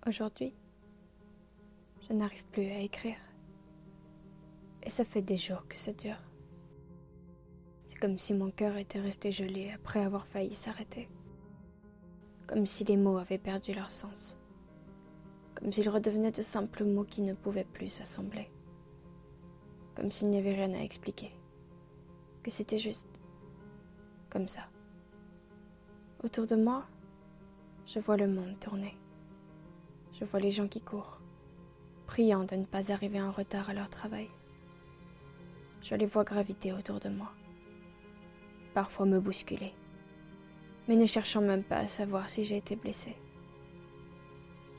Aujourd'hui, je n'arrive plus à écrire. Et ça fait des jours que ça dure. C'est comme si mon cœur était resté gelé après avoir failli s'arrêter. Comme si les mots avaient perdu leur sens. Comme s'ils redevenaient de simples mots qui ne pouvaient plus s'assembler. Comme s'il n'y avait rien à expliquer. Que c'était juste comme ça. Autour de moi, je vois le monde tourner. Je vois les gens qui courent, priant de ne pas arriver en retard à leur travail. Je les vois graviter autour de moi, parfois me bousculer, mais ne cherchant même pas à savoir si j'ai été blessée.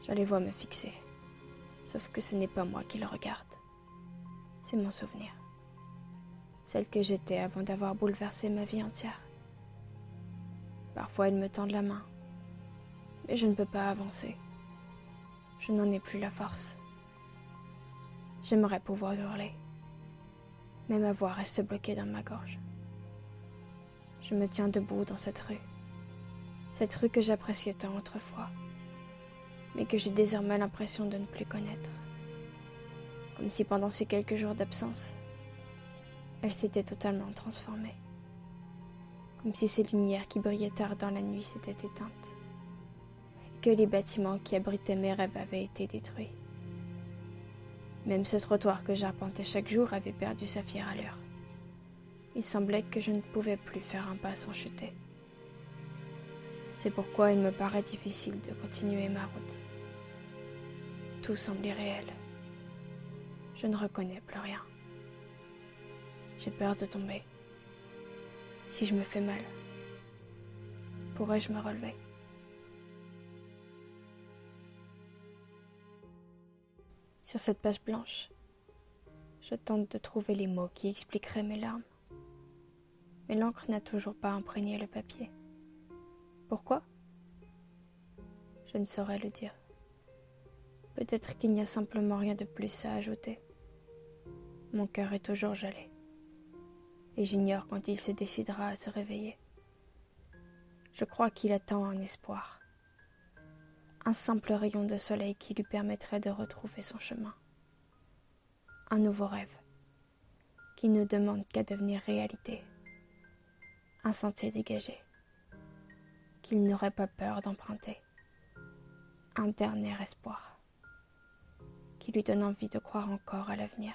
Je les vois me fixer, sauf que ce n'est pas moi qui le regarde. C'est mon souvenir, celle que j'étais avant d'avoir bouleversé ma vie entière. Parfois ils me tendent la main, mais je ne peux pas avancer. Je n'en ai plus la force. J'aimerais pouvoir hurler, mais ma voix reste bloquée dans ma gorge. Je me tiens debout dans cette rue que j'appréciais tant autrefois, mais que j'ai désormais l'impression de ne plus connaître. Comme si pendant ces quelques jours d'absence, elle s'était totalement transformée. Comme si ces lumières qui brillaient tard dans la nuit s'étaient éteintes. Que les bâtiments qui abritaient mes rêves avaient été détruits. Même ce trottoir que j'arpentais chaque jour avait perdu sa fière allure. Il semblait que je ne pouvais plus faire un pas sans chuter. C'est pourquoi il me paraît difficile de continuer ma route. Tout semble irréel. Je ne reconnais plus rien. J'ai peur de tomber. Si je me fais mal, pourrais-je me relever ? Sur cette page blanche, je tente de trouver les mots qui expliqueraient mes larmes. Mais l'encre n'a toujours pas imprégné le papier. Pourquoi ? Je ne saurais le dire. Peut-être qu'il n'y a simplement rien de plus à ajouter. Mon cœur est toujours gelé. Et j'ignore quand il se décidera à se réveiller. Je crois qu'il attend un espoir. Un simple rayon de soleil qui lui permettrait de retrouver son chemin. Un nouveau rêve, qui ne demande qu'à devenir réalité. Un sentier dégagé, qu'il n'aurait pas peur d'emprunter. Un dernier espoir, qui lui donne envie de croire encore à l'avenir.